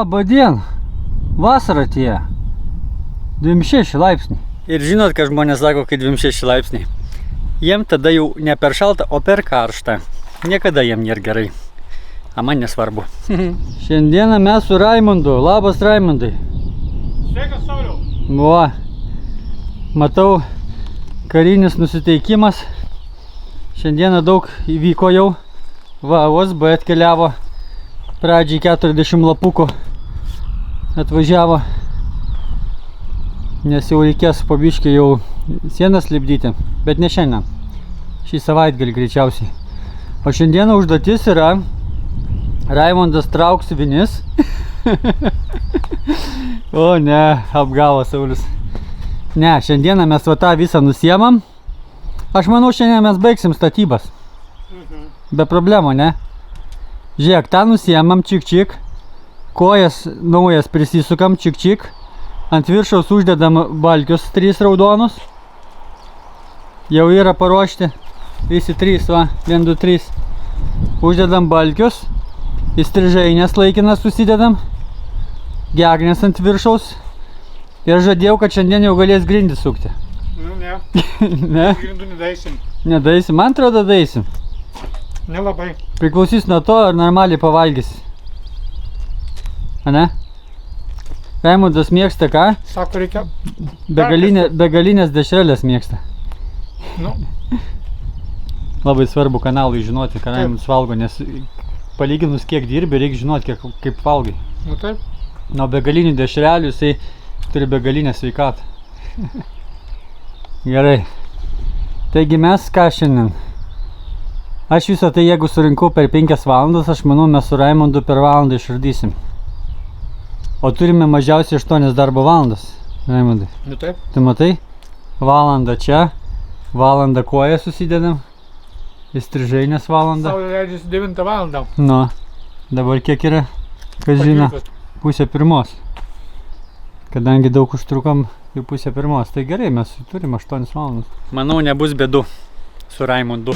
Labą dieną. Vasara atėjo. 26 laipsniai. Ir žinot, ką žmonės sako, kai 26 laipsniai. Jiem tada jau ne per šalta, o per karšta. Niekada jiem nėra gerai. A man nesvarbu. Šiandieną mes su Raimundu. Labas, Raimundai. Sveikas, Sauliau. Va. Matau, karinis nusiteikimas. Šiandieną daug įvyko jau. Va, OSB atkeliavo. Pradžiai 40 lapukų atvažiavo. Nes jau reikės po biškį jau sienas lipdyti. Bet ne šiandien. Šį savaitgalį greičiausiai. O šiandieną užduotis yra Raimundas trauks vinis. O ne, apgavo Saulius. Ne, šiandieną mes va tą visą nusiemam. Aš manau, šiandien mes baigsim statybas. Be problemų, ne? Žiūrėk, tą nusiemam, čik-čik. Kojas naujas prisisukam, čik-čik. Ant viršaus uždedam balkius 3 raudonus. Jau yra paruošti. Visi 3, va, 1, 2, 3. Uždedam balkius. Įstrižainės laikinas susidedam. Gegnės ant viršaus. Ir žadėjau, kad šiandien jau galės grindį sukti. Nu, ne. Ne? Grindų nedaisim. Nedaisim, man atrodo daisim. Nelabai. Priklausys nuo to, ar normaliai pavalgysi. A ne? Raimundas mėgsta ką? Sako, reikia... Begalinės dešrelės mėgsta. Nu. Labai svarbu kanalui žinoti, ką Raimundas valgo, nes palyginus kiek dirbi, reikia žinoti, kaip valgai. Nu taip. Nuo begalinių dešrelių jisai turi begalinę sveikatą. Gerai. Taigi mes ką šiandien? Aš visą tai, jeigu surinkau per 5 valandas, aš manau, mes su Raimundu per valandą išardysim. O turime mažiausiai 8 darbo valandas, Raimundai. Nu taip. Tu matai? Valandą čia, valandą koją susidedam, įstrižainės valandą. Saulė leidžiasi 9 valandą. Nu, dabar kiek yra, kas žino, 12:30. Kadangi daug užtrukom, jau 12:30. Tai gerai, mes turim 8 valandas. Manau, nebus bėdų su Raimundu.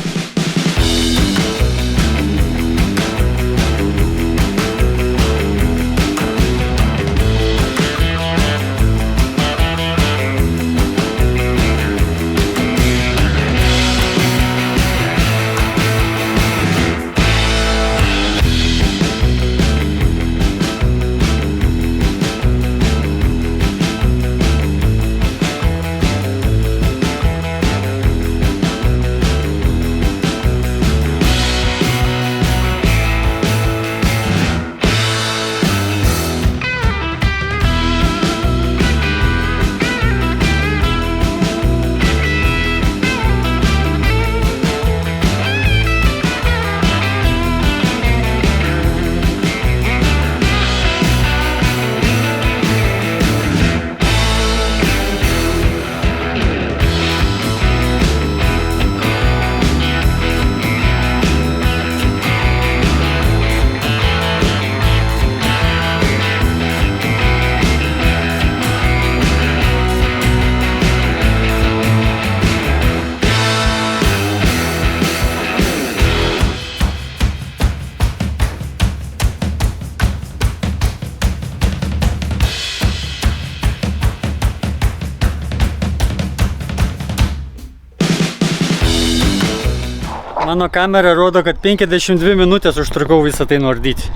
Mano kamera rodo, kad 52 minutės užtrukau visą tai nuardyti.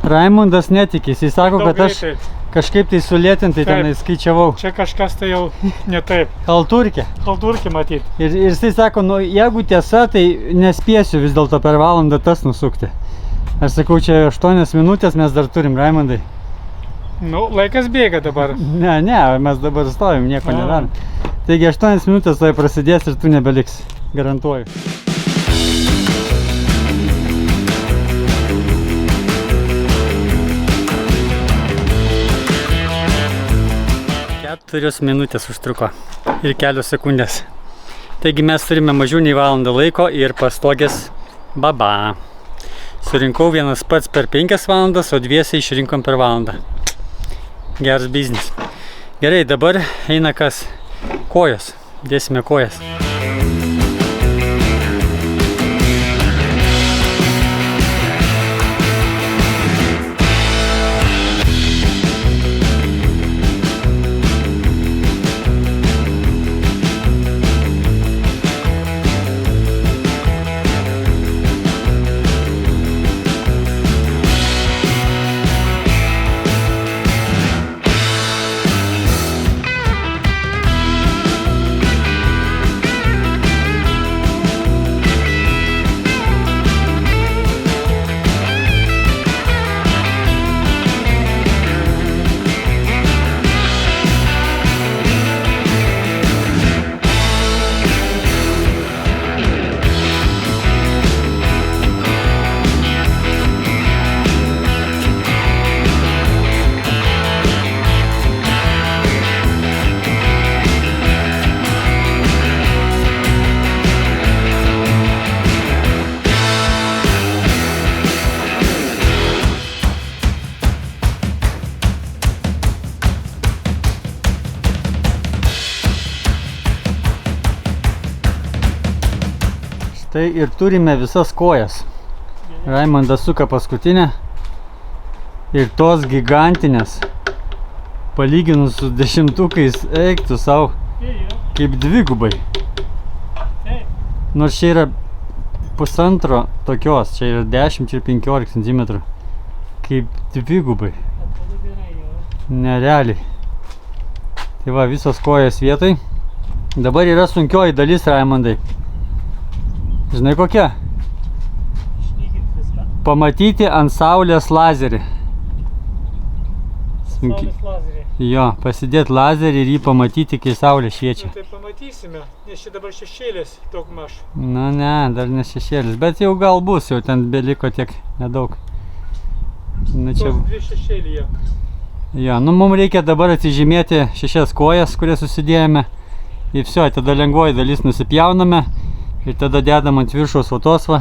Raimundas netikis, jis sako, kad aš kažkaip tai sulėtintai tenai skaičiavau. Čia kažkas tai jau ne taip. Halturkė. Halturkė matyt. Ir jisai sako, nu jeigu tiesa, tai nespėsiu vis dėlto per valandą tas nusukti. Aš sakau, čia 8 minutės mes dar turim, Raimundai. Nu, laikas bėga dabar. Ne, mes dabar stovim, nieko nedarom. Taigi 8 minutės tai prasidės ir tu nebeliks, garantuoju. Keturios minutės užtruko ir kelios sekundės. Taigi mes turime mažiau nei valandą laiko ir pastogės baba. Surinkau vienas pats per 5 valandas, o dviesiai išrinkom per valandą. Geras biznis. Gerai, dabar eina kas? Kojos. Dėsime kojas. Tai ir turime visas kojas. Raimondas suka paskutinę. Ir tos gigantinės, palyginus su dešimtukais, eiktų savo kaip dvigubai. Nors čia yra pusantro tokios, čia yra 10 ir 15 cm. Kaip dvigubai. Nerealiai. Tai va, visos kojas vietoj. Dabar yra sunkioji dalis, Raimondai. Žinai kokia? Pamatyti ant saulės lazerį. Saulės lazerį. Jo, pasidėti lazerį ir jį pamatyti, kai saulė šviečia. Tai pamatysime, nes čia dabar šešėlis daugmaž. Nu ne, dar ne šešėlis, bet jau gal bus, jau ten beliko tiek nedaug. Nu, čia... Tos dvi šešėlyje. Jo, nu mums reikia dabar atsižymėti 6 kojas, kurias susidėjome. Ir viso, tada lengvoji dalis nusipjauname ir tada dedam ant viršaus otosvą.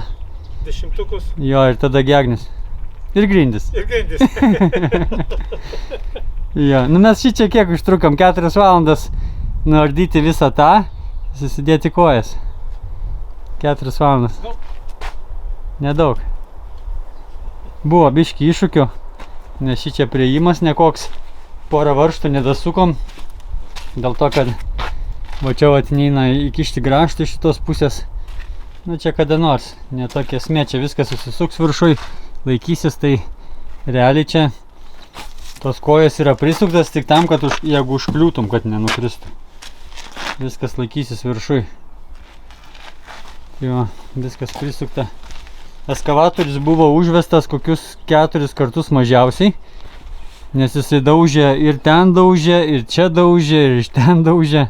Dešimtukus. Jo, ir tada gegnis. Ir grindis. Ir grindis. Jo, nu mes šičia kiek užtrukam, 4 valandas nuardyti visą tą, susidėti kojas. 4 valandas. Nedaug. Buvo biški iššūkių, nes šičia priėjimas nekoks. Porą varžtų nedasukom, dėl to, kad va čia neina įkišti grąžtų iš šitos pusės. Nu čia kada nors, ne tokia esmė, čia viskas susisuks viršui, laikysis, tai realiai čia tos kojos yra prisuktas tik tam, kad jeigu užkliūtum, kad nenukristų. Viskas laikysis viršui. Jo, viskas prisukta. Eskavatorius buvo užvestas kokius 4 kartus mažiausiai, nes jisai daužė ir ten daužė, ir čia daužė, ir iš ten daužė.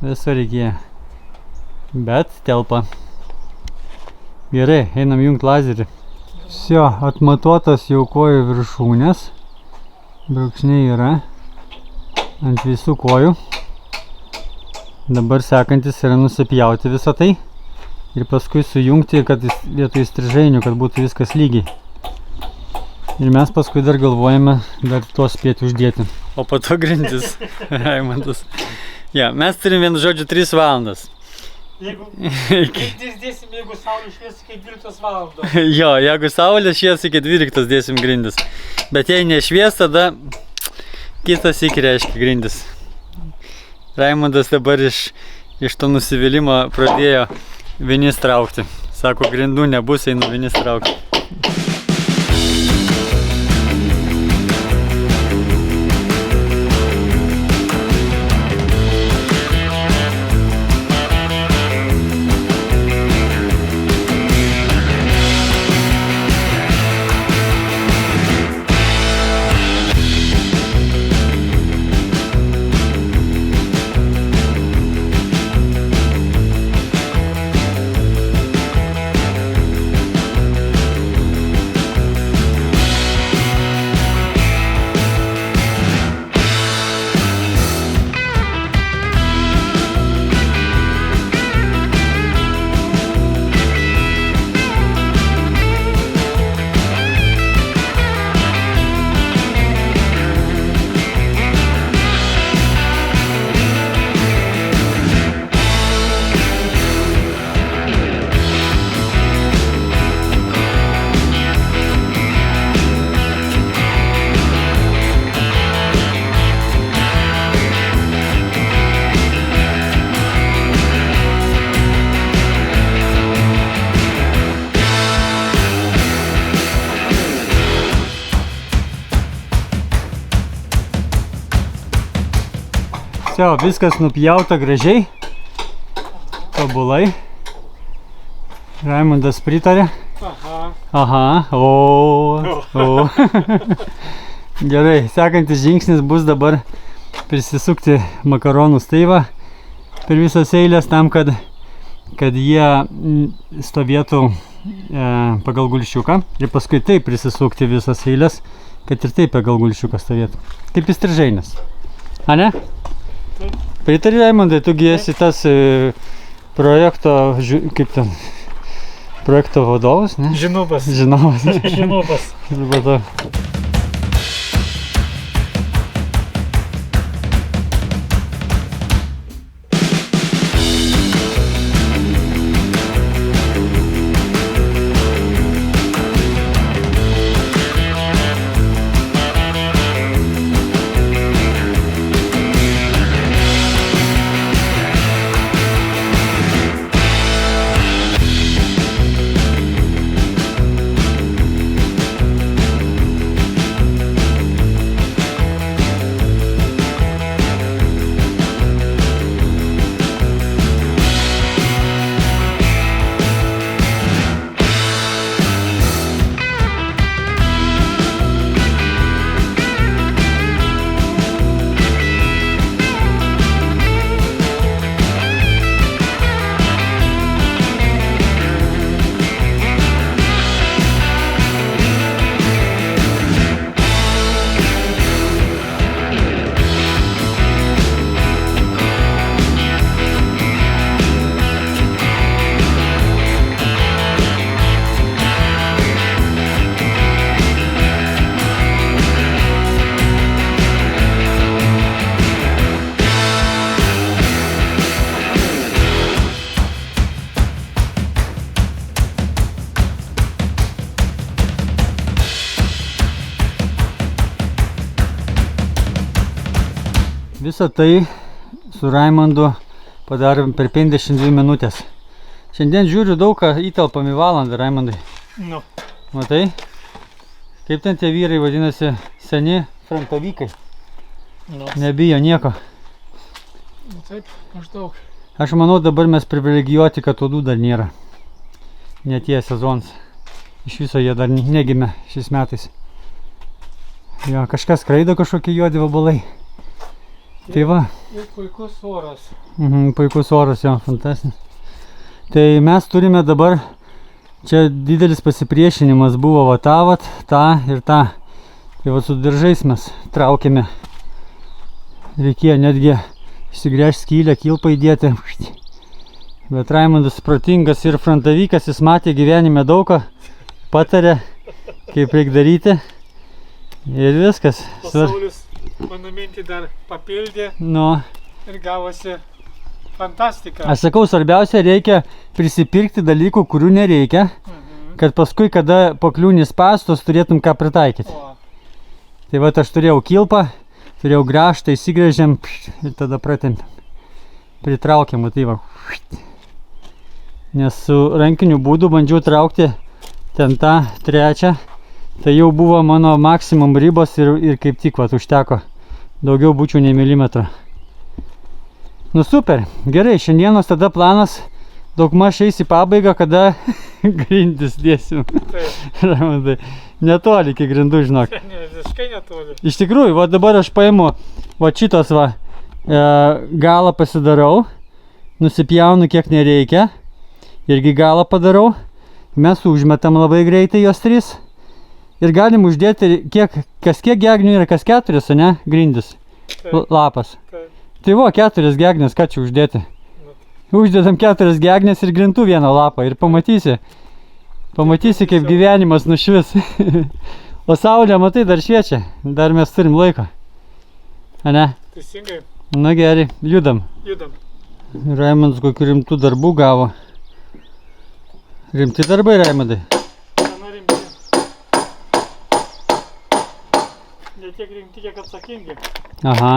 Viso reikėjo. Bet telpa. Gerai, einam jungt lazerį. Vsio, atmatuotas jau kojų viršūnės. Brūkšniai yra ant visų kojų. Dabar sekantis yra nusipjauti visą tai ir paskui sujungti, kad vietoj strižainių, kad būtų viskas lygiai. Ir mes paskui dar galvojame dar tuos spėti uždėti. O po to grindis, Raimondas. Ja, mes turim vienu žodžiu 3 valandas. Jeigu grindis dėsim, jeigu saulė švies iki 12 valandos. Jo, jeigu saulė švies iki 12 dėsim grindis. Bet jei nešvies, tada kitas iki reiškia grindis. Raimondas dabar iš to nusivylimo pradėjo vinis traukti. Sako, grindų nebus, einu vinis traukti. Vsio, viskas nupjauta gražiai, tobulai. Raimondas pritarė. Aha, o. Gerai, sekantis žingsnis bus dabar prisisukti makaronų staivą per visas eilės tam, kad jie stovėtų pagal gulščiuką ir paskui taip prisisukti visas eilės, kad ir taip pagal gulščiuką stovėtų. Kaip įstrižainis. A ne? Pritari, Raimondai, tugi esi tas projekto, kaip ten, projekto vadovas, ne? Žinovas. Žinovas. Žinovas. Supratau. Visą tai su Raimondu padarėm per 52 minutės. Šiandien žiūriu daug ką įtelpam į valandą, Raimondai. Nu. Matai? Kaip ten tie vyrai vadinasi, seni frontavykai. Nu. Nebijo nieko. Taip, maždaug. Aš manau, dabar mes privilegijuoti, kad uodų dar nėra. Neatėjęs sezonas. Iš viso jie dar negimė šiais metais. Jo, kažkas skraido, kažkokie juodi vabalai. Tai va. Ir puikus oras. Puikus oras, jo, fantastinis. Tai mes turime dabar, čia didelis pasipriešinimas buvo va tą, ir tą. Tai va su diržais mes traukėme. Reikėjo netgi išsigręžti skylę, kilpą įdėti. Bet Raimondas protingas ir frontavykas, jis matė gyvenime daugą, patarė, kaip reikia daryti. Ir viskas. Saulius mano mintį dar papildė ir gavosi fantastika. Aš sakau, svarbiausia, reikia prisipirkti dalykų, kurių nereikia, kad paskui, kada pakliūni spąstus, turėtum ką pritaikyti. Tai va, aš turėjau kilpą, turėjau grąžtą, įsigrėžėm ir tada pratempėm. Pritraukėm, tai va. Nes su rankiniu būdu bandžiau traukti ten tą trečią. Tai jau buvo mano maksimum ribos ir kaip tik va, užteko. Daugiau būčiau nei milimetrą. Nu super, gerai, šiandienos tada planas daugmaž eis į pabaigą, kada grindis dėsim. Raimondai, netoli iki grindų, žinok. Ne, visiškai netoli. Iš tikrųjų, va dabar aš paimu va šitos va galą pasidarau, nusipjaunu kiek nereikia, irgi galą padarau, mes užmetam labai greitai jos 3 ir galim uždėti kas kiek gegnių yra, kas 4, ne, grindis, lapas. Tai va, 4 gegnės, ką čia uždėti? Uždėdam 4 gegnės ir grindų vieną lapą ir pamatysi, kaip gyvenimas nušvis. O saulė, matai, dar šviečia, dar mes turim laiko. Ane? Teisingai. Na gerai, judam. Raimondas kokių rimtų darbų gavo. Rimti darbai, Raimondai? Gana rimti. Ne tiek rimti, kiek atsakingi. Aha.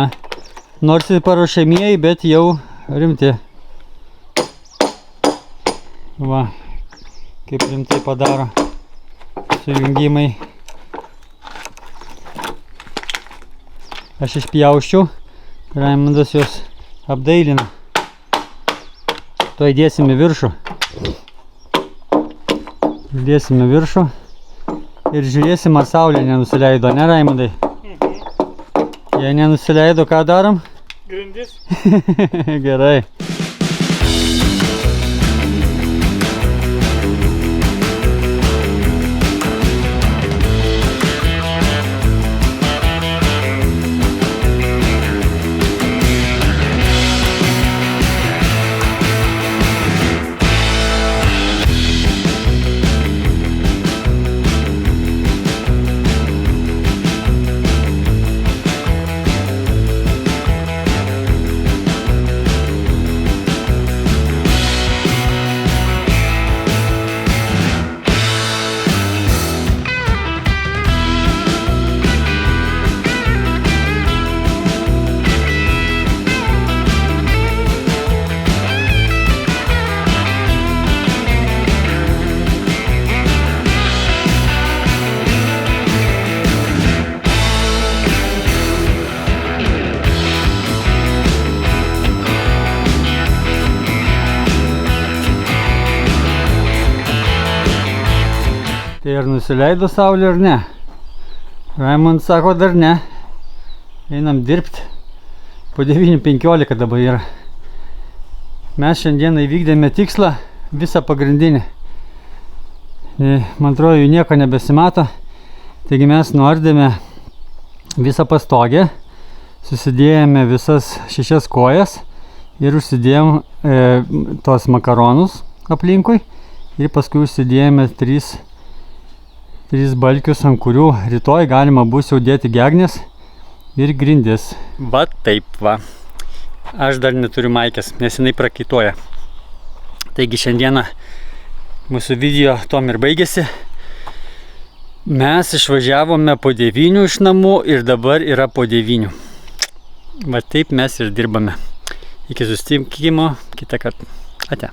Nors ir paruošiamieji, bet jau rimti. Va, kaip rimtai padaro sujungimai. Aš išpjausčiau, Raimondas jos apdailina. Tuoj dėsim į viršų. Dėsim į viršų ir žiūrėsim, ar saulė nenusileido, ne, Raimondai? Jei nenusileido, ką darom? Grindis. Gerai. Tai ar nusileido saulė ar ne? Raimondas sako, dar ne. Einam dirbti. Po 9:15 dabar yra. Mes šiandieną įvykdėme tikslą visą pagrindinį. Man atrodo, jų nieko nebesimato. Taigi mes nuardėme visą pastogę, susidėjome visas 6 kojas ir užsidėjom tos makaronus aplinkui ir paskui užsidėjome 3 balkius, ant kurių rytoj galima bus jau dėti gegnės ir grindis. Va taip va. Aš dar neturiu maikės, nes jinai prakaituoja. Taigi šiandieną mūsų video tom ir baigėsi. Mes išvažiavome po 9 iš namų ir dabar yra po 9. Va taip mes ir dirbame. Iki susitikimo kitą kartą. Ate.